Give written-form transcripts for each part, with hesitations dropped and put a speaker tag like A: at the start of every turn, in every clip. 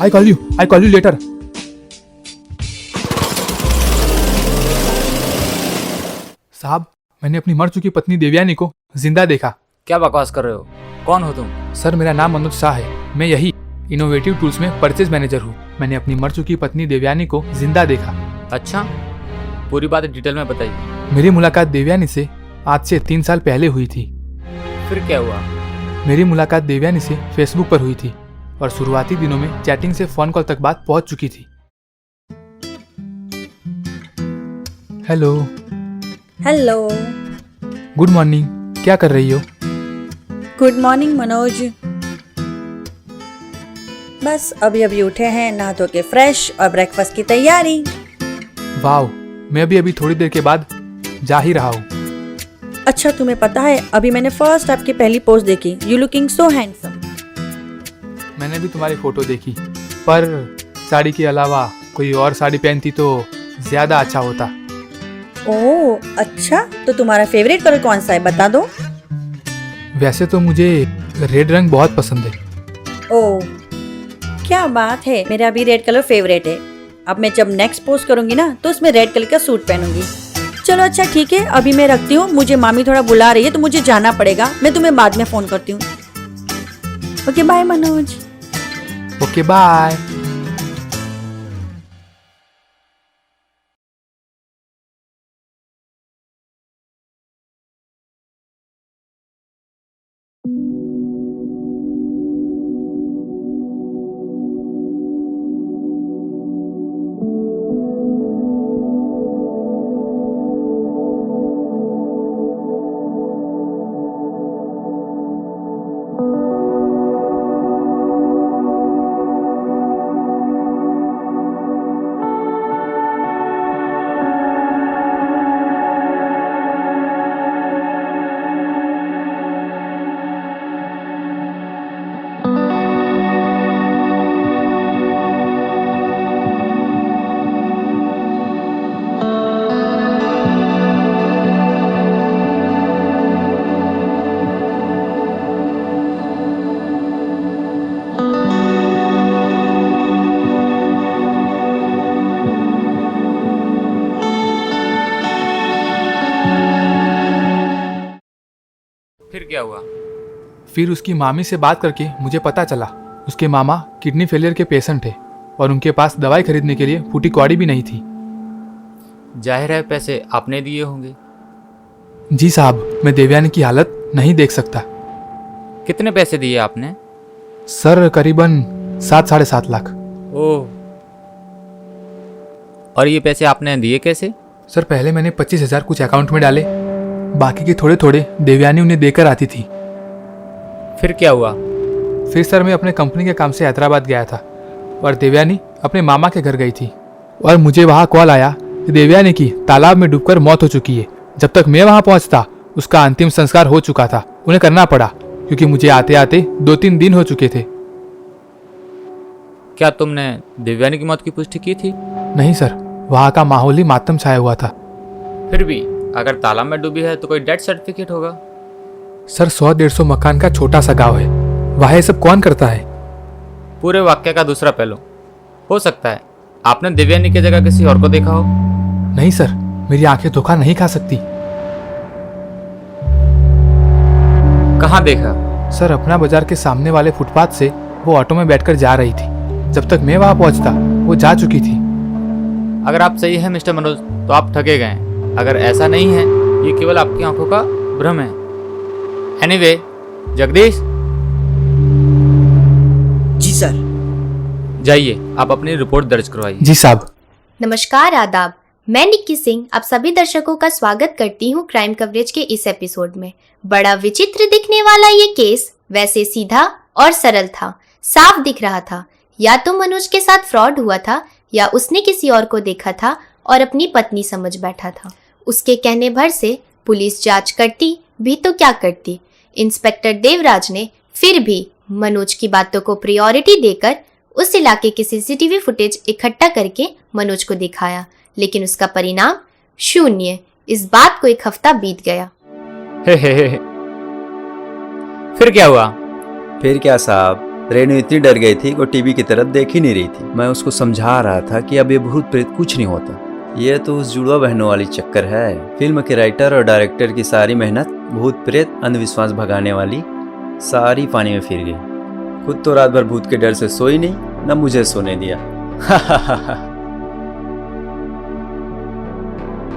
A: I call you later. साहब, मैंने अपनी मर चुकी पत्नी देवयानी को जिंदा देखा।
B: क्या बकवास कर रहे हो? कौन हो तुम?
A: सर, मेरा नाम मनोज शाह है। मैं यही इनोवेटिव टूल्स में परचेज मैनेजर हूँ। मैंने अपनी मर चुकी पत्नी देवयानी को जिंदा देखा।
B: अच्छा, पूरी बात डिटेल में बताइए।
A: मेरी मुलाकात देवयानी से आज से 3 साल पहले हुई थी।
B: फिर क्या हुआ?
A: मेरी मुलाकात देवयानी से फेसबुक पर हुई थी और शुरुआती दिनों में चैटिंग से फोन कॉल तक बात पहुंच चुकी थी। हेलो।
C: हेलो।
A: Good morning. क्या कर रही हो?
C: Good morning Manoj. बस अभी अभी उठे हैं, नहा धो के फ्रेश और ब्रेकफास्ट की तैयारी।
A: वाओ, मैं भी थोड़ी देर के बाद जा ही रहा हूँ।
C: अच्छा, तुम्हें पता है अभी मैंने फर्स्ट आपकी पहली पोस्ट देखी। You looking so handsome.
A: मैंने भी तुम्हारी फोटो देखी, पर साड़ी के अलावा कोई और साड़ी पहनती तो ज्यादा अच्छा होता।
C: ओह अच्छा, तो तुम्हारा फेवरेट कलर कौन सा है, बता दो।
A: वैसे तो मुझे रेड रंग बहुत पसंद है।
C: ओह क्या बात है, मेरा भी रेड कलर फेवरेट है। अब मैं जब नेक्स्ट पोस्ट करूंगी ना तो उसमें रेड कलर का सूट पहनूंगी। चलो अच्छा ठीक है, अभी मैं रखती हूँ, मुझे मामी थोड़ा बुला रही है तो मुझे जाना पड़ेगा। मैं तुम्हें बाद में फोन करती हूँ। Okay bye Manoj.
A: Okay bye.
B: फिर क्या हुआ?
A: फिर उसकी मामी से बात करके मुझे पता चला उसके मामा किडनी फेलियर के पेशेंट थे और उनके पास दवाई खरीदने के लिए फूटी कौड़ी भी नहीं थी।
B: जाहिर है पैसे आपने दिए होंगे।
A: जी साहब, मैं देवयानी की हालत नहीं देख सकता।
B: कितने पैसे दिए आपने?
A: सर, करीबन 7-7.5 लाख।
B: ओह, और ये पैसे आपने दिए कैसे?
A: सर, पहले मैंने 25,000 कुछ अकाउंट में डाले, बाकी के थोड़े थोड़े देवयानी उन्हें देकर आती थी।
B: फिर क्या हुआ?
A: फिर सर, मैं अपने कंपनी के काम से हैदराबाद गया था और देवयानी अपने मामा के घर गई थी और मुझे वहाँ कॉल आया कि देवयानी की तालाब में डूबकर मौत हो चुकी है। जब तक मैं वहाँ पहुँचता उसका अंतिम संस्कार हो चुका था। उन्हें करना पड़ा क्योंकि मुझे आते आते 2-3 दिन हो चुके थे।
B: क्या तुमने देवयानी की मौत की पुष्टि की थी?
A: नहीं सर, वहाँ का माहौल ही मातम छाया हुआ था।
B: फिर भी अगर तालाब में डूबी है तो कोई डेथ सर्टिफिकेट होगा।
A: सर, 100-150 मकान का छोटा सा गाँव है, वहाँ ये सब कौन करता है?
B: पूरे वाक्य का दूसरा पहलू, हो सकता है आपने देवयानी की जगह किसी और को देखा हो।
A: नहीं सर, मेरी आंखें धोखा नहीं खा सकती।
B: कहाँ देखा?
A: सर, अपना बाजार के सामने वाले फुटपाथ से वो ऑटो में बैठकर जा रही थी। जब तक मैं वहाँ पहुँचता वो जा चुकी थी।
B: अगर आप सही है मिस्टर मनोज तो आप ठगे गए। अगर ऐसा नहीं है, ये केवल आपकी आंखों का भ्रम है। एनीवे, जगदीश।
C: जी सर।
B: जाइए, आप अपनी रिपोर्ट दर्ज करवाइए।
A: जी साहब।
D: नमस्कार, आदाब। मैं निक्की सिंह आप सभी दर्शकों का स्वागत करती हूँ क्राइम कवरेज के इस एपिसोड में। बड़ा विचित्र दिखने वाला ये केस वैसे सीधा और सरल था। साफ दिख रहा था या तो मनोज के साथ फ्रॉड हुआ था या उसने किसी और को देखा था और अपनी पत्नी समझ बैठा था। उसके कहने भर से पुलिस जांच करती भी तो क्या करती। इंस्पेक्टर देवराज ने फिर भी मनोज की बातों को प्रायोरिटी देकर उस इलाके की सीसीटीवी फुटेज इकट्ठा करके मनोज को दिखाया, लेकिन उसका परिणाम शून्य। इस बात को 1 हफ्ता बीत गया।
B: फिर क्या हुआ?
E: फिर क्या साहब, रेनू इतनी डर गई थी वो टीवी की तरफ देख ही नहीं रही थी। मैं उसको समझा रहा था कि अब ये भूत प्रेत कुछ नहीं होता, ये तो उस जुड़वा बहनों वाली चक्कर है। फिल्म के राइटर और डायरेक्टर की सारी मेहनत, भूत प्रेत अंधविश्वास भगाने वाली, सारी पानी में फिर गई। खुद तो रात भर भूत के डर से सोई नहीं, न मुझे सोने दिया।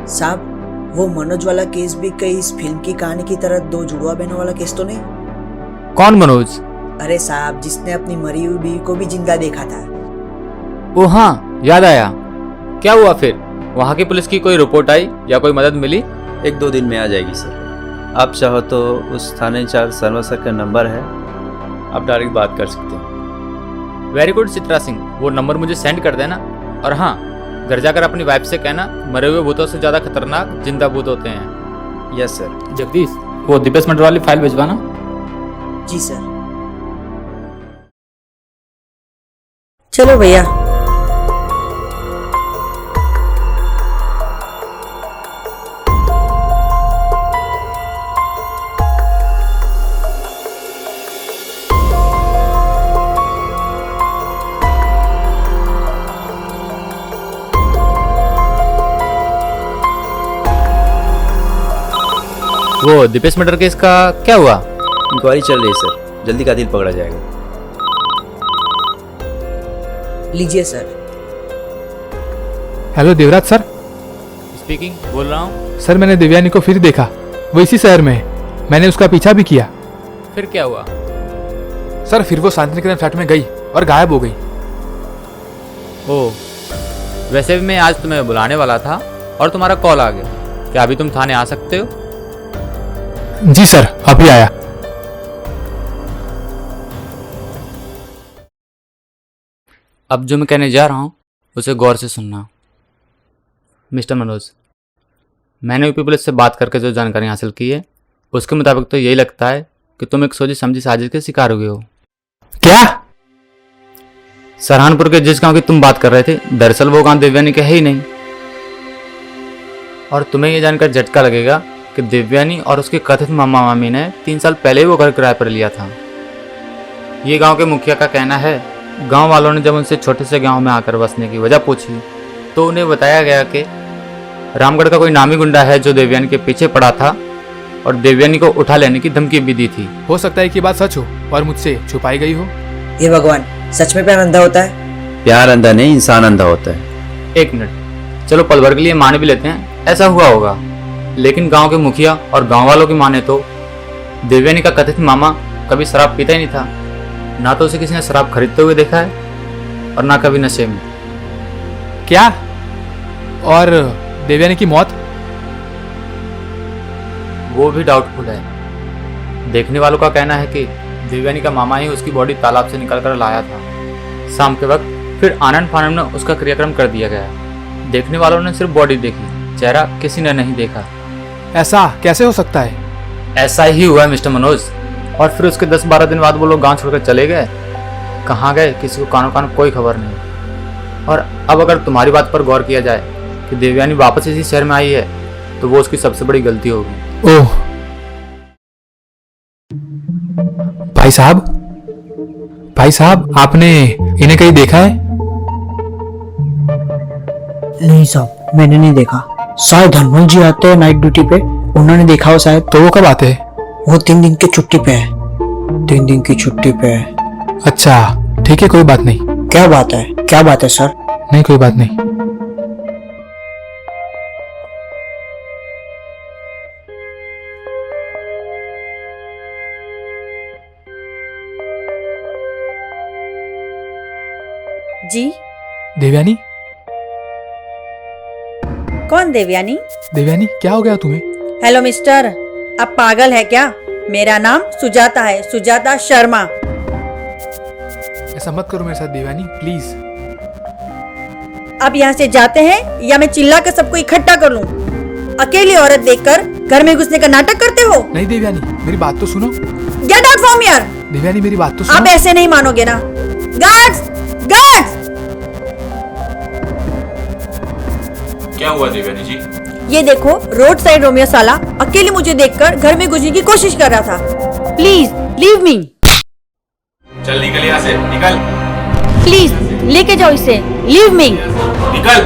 F: साहब, वो मनोज वाला केस भी कहीं इस फिल्म की कहानी की तरह दो जुड़वा बहनों वाला केस तो नहीं?
B: कौन मनोज?
F: अरे साहब, जिसने अपनी मरी हुई बीवी को भी जिंदा देखा था।
B: ओ हाँ, याद आया। क्या हुआ फिर? वहाँ की पुलिस की कोई रिपोर्ट आई या कोई मदद मिली?
E: 1-2 दिन में आ जाएगी सर। आप चाहो तो उस थाने इंचार्ज शर्मा सर का नंबर है, आप डायरेक्ट बात कर सकते हैं।
B: वेरी गुड चित्रा सिंह, वो नंबर मुझे सेंड कर देना। और हाँ, घर जाकर अपनी वाइफ से कहना मरे हुए भूतों से ज्यादा खतरनाक जिंदा भूत होते हैं।
E: Yes sir.
B: जगदीश, वो दीपेश मटर वाली फाइल भिजवाना।
F: जी सर।
C: चलो भैया।
B: वो दीपेश मटर केस का क्या हुआ?
E: इंक्वायरी चल रही है सर, जल्दी कातिल पकड़ा जाएगा।
F: लीजिए sir.
A: Hello Devraj sir.
B: Speaking, बोल रहा हूँ।
A: सर मैंने देवयानी को फिर देखा, वो इसी शहर में है। मैंने उसका पीछा भी किया।
B: फिर क्या हुआ?
A: सर फिर वो शांतिनिकेतन फ्लैट में गई और गायब हो गई।
B: ओ, वैसे भी मैं आज तुम्हें बुलाने वाला था और तुम्हारा कॉल आ गया। क्या अभी तुम थाने आ सकते हो?
A: जी सर, अभी आया।
B: अब जो मैं कहने जा रहा हूँ उसे गौर से सुनना। मिस्टर मनोज, मैंने यूपी पुलिस से बात करके जो जानकारी हासिल की है उसके मुताबिक तो यही लगता है कि तुम एक सोची समझी साजिश के शिकार हो गए हो।
A: क्या?
B: सरहानपुर के जिस गांव की तुम बात कर रहे थे, दरअसल वो गांव देवयानी का है ही नहीं। और तुम्हें यह जानकर झटका लगेगा कि देवयानी और उसके कथित मामा मामी ने 3 साल पहले ही वो घर किराए पर लिया था। ये गांव के मुखिया का कहना है। गांव वालों ने जब उनसे छोटे से गांव में आकर बसने की वजह पूछी तो उन्हें बताया गया कि रामगढ़ का कोई नामी गुंडा है जो देवयानी के पीछे पड़ा था और देवयानी को उठा लेने की धमकी भी दी थी।
A: हो सकता है कि बात सच हो और मुझसे छुपाई गई हो।
F: हे भगवान, सच में प्यार अंधा होता है?
E: प्यार अंधा नहीं, इंसान अंधा होता है।
B: 1 मिनट, चलो पल भर के लिए मान भी लेते हैं ऐसा हुआ होगा, लेकिन गांव के मुखिया और गांव वालों की माने तो देवयानी का कथित मामा कभी शराब पीता ही नहीं था। ना तो उसे किसी ने शराब खरीदते हुए देखा है और ना कभी नशे में।
A: क्या? और देवयानी की मौत?
B: वो भी डाउटफुल है। देखने वालों का कहना है कि देवयानी का मामा ही उसकी बॉडी तालाब से निकालकर लाया था शाम के वक्त। फिर आनंद फानंद में उसका क्रियाक्रम कर दिया गया। देखने वालों ने सिर्फ बॉडी देखी, चेहरा किसी ने नहीं देखा।
A: ऐसा कैसे हो सकता है?
B: ऐसा ही हुआ है मिस्टर मनोज। और फिर उसके 10-12 दिन बाद वो लोग गांव छोड़कर चले गए। कहाँ गए किसी को कानो कान कोई खबर नहीं। और अब अगर तुम्हारी बात पर गौर किया जाए कि देवयानी वापस इसी शहर में आई है तो वो उसकी सबसे बड़ी गलती होगी।
A: ओह भाई साहब, आपने इन्हें कहीं देखा है?
F: नहीं साहब, मैंने नहीं देखा। शायद हनुमान जी आते हैं नाइट ड्यूटी पे, उन्होंने देखा हो शायद।
A: तो वो कब आते हैं?
F: वो 3 दिन की छुट्टी पे है। 3 दिन की छुट्टी पे है।
A: अच्छा ठीक है, कोई बात नहीं।
F: क्या बात है? क्या बात है सर?
A: नहीं कोई बात नहीं।
C: जी
A: देवयानी?
C: कौन देवयानी?
A: देवयानी क्या हो गया तुम्हें?
C: हेलो मिस्टर, आप पागल है क्या? मेरा नाम सुजाता है, सुजाता शर्मा।
A: ऐसा मत करो मेरे साथ देवयानी, प्लीज।
C: अब यहाँ से जाते हैं या मैं चिल्ला कर सबको इकट्ठा कर लूं? अकेली औरत देखकर घर में घुसने का नाटक करते हो?
A: नहीं देवयानी, मेरी बात तो सुनो।
C: Get out from here.
A: Devyani मेरी बात तो
C: आप
A: सुनो।
C: ऐसे नहीं मानोगे ना। Guards, guards!
G: क्या हुआ देवयानी जी?
C: ये देखो, रोड साइड रोमियो साला अकेले मुझे देखकर घर में घुसने की कोशिश कर रहा था। Please leave me.
G: चल निकल यहाँ से, निकल
C: प्लीज लेके जाओ इसे, लीव मी।
G: निकल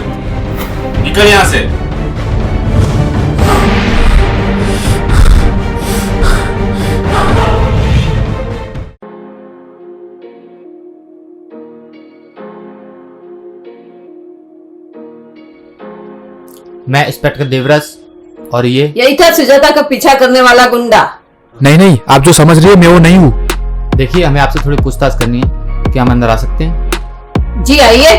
G: निकल यहाँ से।
B: मैं इंस्पेक्टर देवराज और ये
H: यही था सुजाता का पीछा करने वाला गुंडा।
A: नहीं नहीं, आप जो समझ रही है मैं वो नहीं हूँ।
B: देखिए, हमें आपसे थोड़ी पूछताछ करनी है। क्या हम अंदर आ सकते हैं?
H: जी आइए।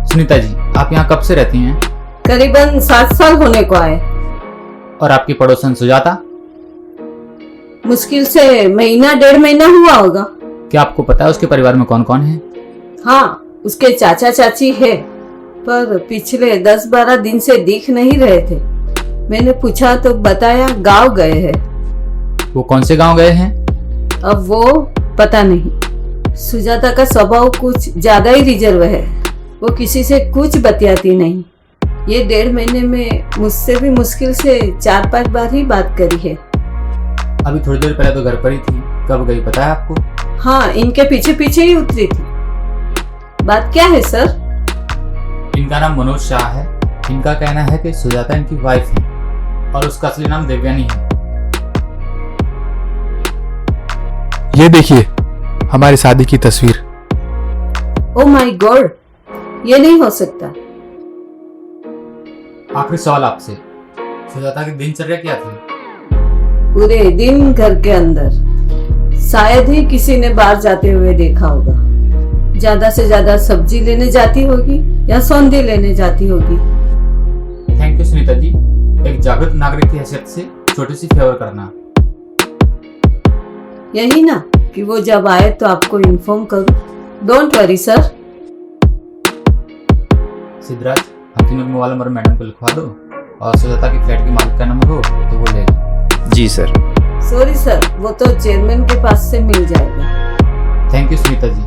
B: सुनीता जी, आप यहाँ कब से रहती हैं?
H: करीबन 7 साल होने को आए।
B: और आपकी पड़ोसन सुजाता?
H: मुश्किल से महीना 1.5 महीना हुआ होगा।
B: क्या आपको पता है उसके परिवार में कौन कौन है?
H: हाँ, उसके चाचा चाची है, पर पिछले 10-12 दिन से दिख नहीं रहे थे। मैंने पूछा तो बताया गांव गए हैं।
B: वो कौन से गांव गए हैं?
H: अब वो पता नहीं। सुजाता का स्वभाव कुछ ज्यादा ही रिजर्व है। वो किसी से कुछ बतियाती नहीं। ये 1.5 महीने में मुझसे भी मुश्किल से 4-5 बार ही बात करी है।
B: अभी थोड़ी देर पहले तो घर पर ही थी। कब गई पता है आपको?
H: हाँ, इनके पीछे पीछे ही उतरी थी। बात क्या है सर?
B: इनका नाम मनोज शाह है। इनका कहना है कि सुजाता इनकी वाइफ है और उसका असली नाम देवयानी है।
A: ये देखिए हमारी शादी की तस्वीर।
H: ओ माय गॉड, ये नहीं हो सकता।
B: आखिरी सवाल आपसे, सुजाता की दिनचर्या क्या थी?
H: पूरे दिन घर के अंदर, शायद ही किसी ने बाहर जाते हुए देखा होगा। ज्यादा से ज्यादा सब्जी लेने जाती होगी या सौंदे लेने जाती होगी।
B: थैंक यू सुनीता जी। एक जागरूक नागरिक की हैसियत से छोटी सी फेवर करना।
H: यही ना कि वो जब आए तो आपको इन्फॉर्म करूं। Don't worry sir.
B: सिद्धराज, हम तीनों का मोबाइल नंबर मैडम को लिखवा दो और सुजाता की फ्लैट की मालिक का नंबर हो तो वो ले लो।
E: जी सर।
H: सॉरी सर, वो तो चेयरमैन के पास से मिल जाएगा।
B: थैंक यू सुनीता जी।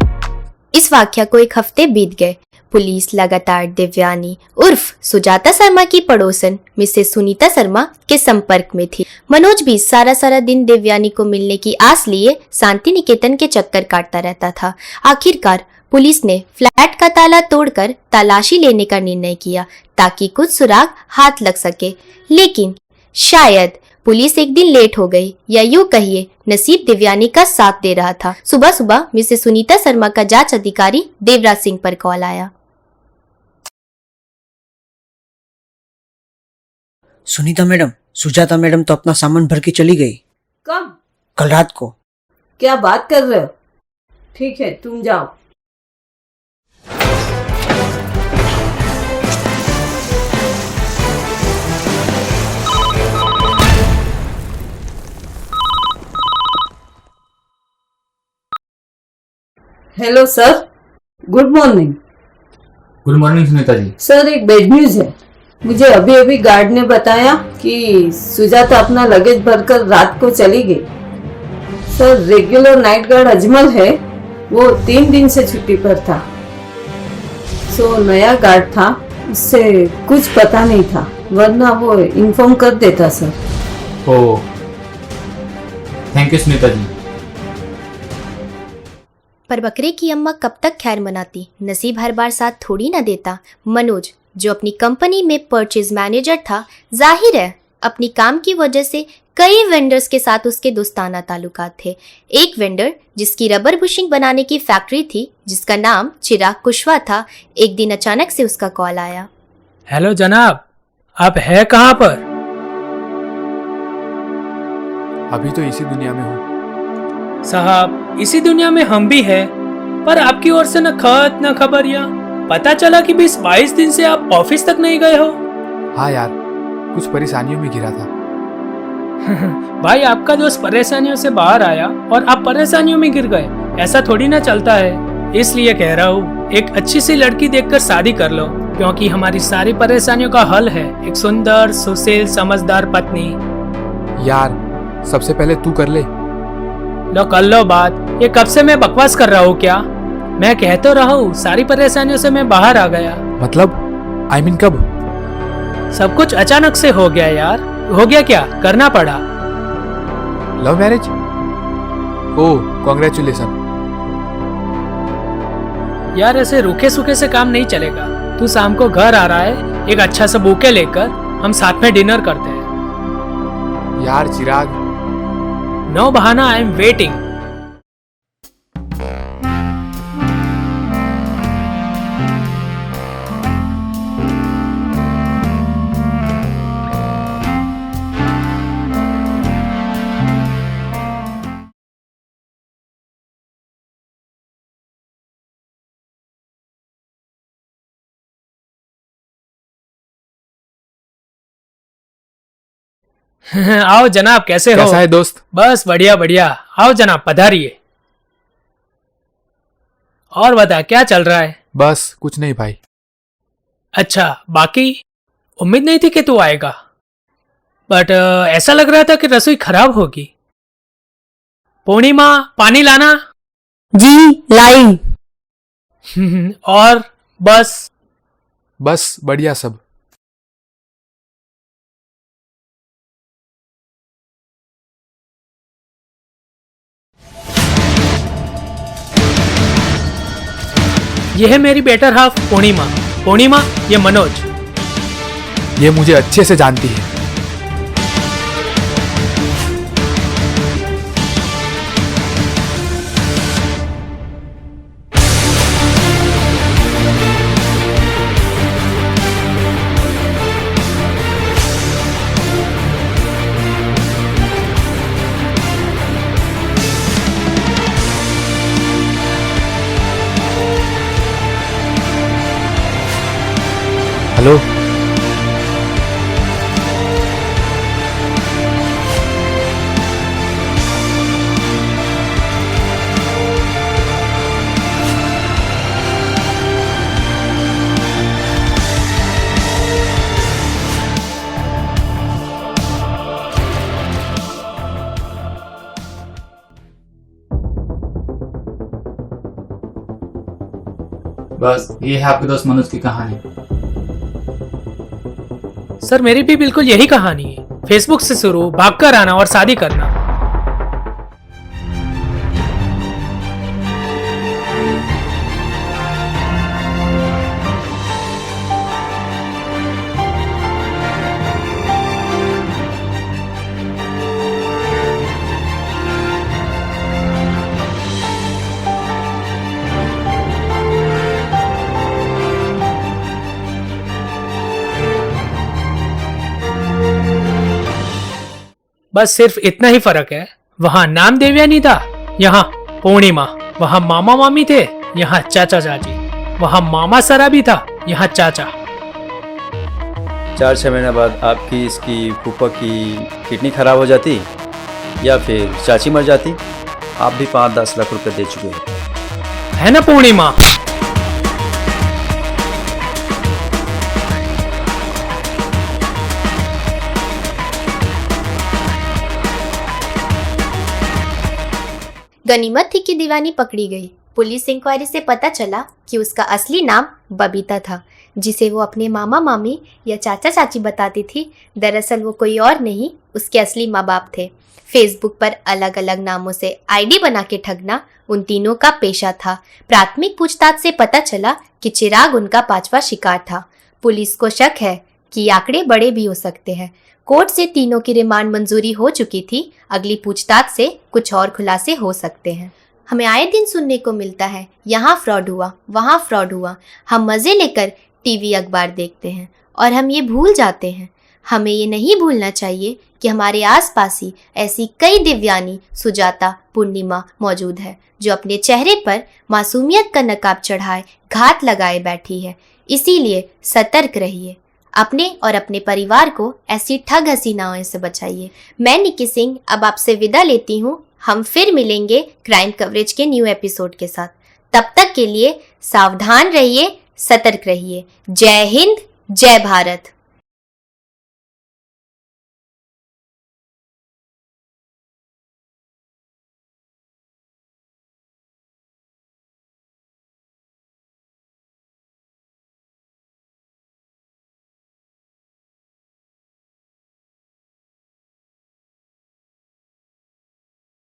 D: इस वाक्य को 1 हफ्ते बीत गए। पुलिस लगातार देवयानी उर्फ सुजाता शर्मा की पड़ोसन मिसेस सुनीता शर्मा के संपर्क में थी। मनोज भी सारा दिन देवयानी को मिलने की आस लिए शांति निकेतन के चक्कर काटता रहता था। आखिरकार पुलिस ने फ्लैट का ताला तोड़कर तलाशी लेने का निर्णय किया ताकि कुछ सुराग हाथ लग सके। लेकिन शायद पुलिस एक दिन लेट हो गई, या यूं कहिए नसीब देवयानी का साथ दे रहा था। सुबह मिसेस सुनीता शर्मा का जांच अधिकारी देवराज सिंह पर कॉल आया।
F: सुनीता मैडम, सुजाता मैडम तो अपना सामान भर के चली गई।
H: कब?
F: कल रात को।
H: क्या बात कर रहे हो? ठीक है, तुम जाओ। Hello sir, good morning.
B: Good morning Sunita ji.
H: Sir, एक बैड न्यूज है। मुझे अभी गार्ड ने बताया कि सुजाता अपना लगेज भरकर रात को चली गई। Sir, regular night guard Ajmal है, वो 3 दिन से छुट्टी पर था। सो नया गार्ड था, उससे कुछ पता नहीं था, वरना वो इन्फॉर्म कर देता sir.
B: Oh, thank you Sunita ji.
D: पर बकरे की अम्मा कब तक खैर मनाती? नसीब हर बार साथ थोड़ी ना देता। मनोज जो अपनी कंपनी में परचेज मैनेजर था, जाहिर है अपनी काम की वजह से कई वेंडर्स के साथ उसके दोस्ताना ताल्लुकात थे। एक वेंडर जिसकी रबर बुशिंग बनाने की फैक्ट्री थी, जिसका नाम चिराग कुशवाहा था, एक दिन अचानक से उसका कॉल आया।
I: हेलो जनाब, आप है कहाँ पर?
A: अभी तो इसी दुनिया में हूँ।
I: साहब, इसी दुनिया में हम भी हैं, पर आपकी ओर से न खत न खबरिया। पता चला कि 20-22 दिन से आप ऑफिस तक नहीं गए हो।
A: हाँ यार, कुछ परेशानियों में घिरा था।
I: भाई, आपका दोस्त परेशानियों से बाहर आया और आप परेशानियों में गिर गए, ऐसा थोड़ी ना चलता है। इसलिए कह रहा हूँ, एक अच्छी सी लड़की देखकर शादी कर लो, क्योंकि हमारी सारी परेशानियों का हल है एक सुंदर सुशील समझदार पत्नी।
A: यार, सबसे पहले तू कर ले।
I: लो कर लो बात। ये कब से मैं बकवास कर रहा हूँ क्या? मैं कह तो रहा हूँ, सारी परेशानियों से मैं बाहर आ गया।
A: मतलब I mean कब?
I: सब कुछ अचानक से हो गया यार। हो गया क्या? करना पड़ा।
A: Love marriage? Oh congratulation.
I: यार ऐसे रूखे सूखे से काम नहीं चलेगा। तू शाम को घर आ रहा है, एक अच्छा सा बुके लेकर हम साथ में डिनर करते हैं।
A: यार चिराग,
I: नो बहाना, आई एम वेटिंग। आओ जनाब, कैसे हो?
A: कैसा है दोस्त?
I: बस बढ़िया बढ़िया। आओ जनाब, पधारिए। और बता, क्या चल रहा है?
A: बस कुछ नहीं भाई।
I: अच्छा, बाकी उम्मीद नहीं थी कि तू आएगा, बट ऐसा लग रहा था कि रसोई खराब होगी। पूर्णिमा, पानी लाना।
F: जी लाई।
I: और बस
A: बस बढ़िया सब।
I: ये है मेरी बेटर हाफ पूर्णिमा। पूर्णिमा, ये मनोज।
A: ये मुझे अच्छे से जानती है। हेलो।
B: बस ये है आपके दोस्त मनोज की कहानी।
I: सर, मेरी भी बिल्कुल यही कहानी है। फेसबुक से शुरू, भागकर आना और शादी करना। बस सिर्फ इतना ही फर्क है। वहाँ नाम देवयानी था, यहाँ पूर्णिमा। वहाँ मामा मामी थे, यहाँ चाचा चाची। वहाँ मामा सरा भी था, यहाँ चाचा।
E: 4-6 महीने बाद आपकी इसकी फूफा की किडनी खराब हो जाती या फिर चाची मर जाती। आप भी 5-10 लाख रुपए दे चुके हैं।
I: है ना पूर्णिमा?
D: गनीमत थी कि दीवानी पकड़ी गई। पुलिस इंक्वायरी से पता चला कि उसका असली नाम बबीता था, जिसे वो अपने मामा मामी या चाचा चाची बताती थी। दरअसल वो कोई और नहीं, उसके असली माँ बाप थे। फेसबुक पर अलग अलग नामों से आईडी बना के ठगना उन तीनों का पेशा था। प्राथमिक पूछताछ से पता चला कि चिराग उनका 5वां शिकार था। पुलिस को शक है कि आंकड़े बड़े भी हो सकते हैं। कोर्ट से तीनों की रिमांड मंजूरी हो चुकी थी। अगली पूछताछ से कुछ और खुलासे हो सकते हैं। हमें आए दिन सुनने को मिलता है, यहाँ फ्रॉड हुआ, वहाँ फ्रॉड हुआ। हम मज़े लेकर टीवी अखबार देखते हैं और हम ये भूल जाते हैं। हमें ये नहीं भूलना चाहिए कि हमारे आसपास ही ऐसी कई दिव्यानी, सुजाता, पूर्णिमा मौजूद है, जो अपने चेहरे पर मासूमियत का नकाब चढ़ाए घात लगाए बैठी है। इसीलिए सतर्क रहिए, अपने और अपने परिवार को ऐसी ठग हसीनाओं से बचाइए। मैं निक्की सिंह अब आपसे विदा लेती हूँ। हम फिर मिलेंगे क्राइम कवरेज के न्यू एपिसोड के साथ। तब तक के लिए सावधान रहिए, सतर्क रहिए। जय हिंद, जय भारत।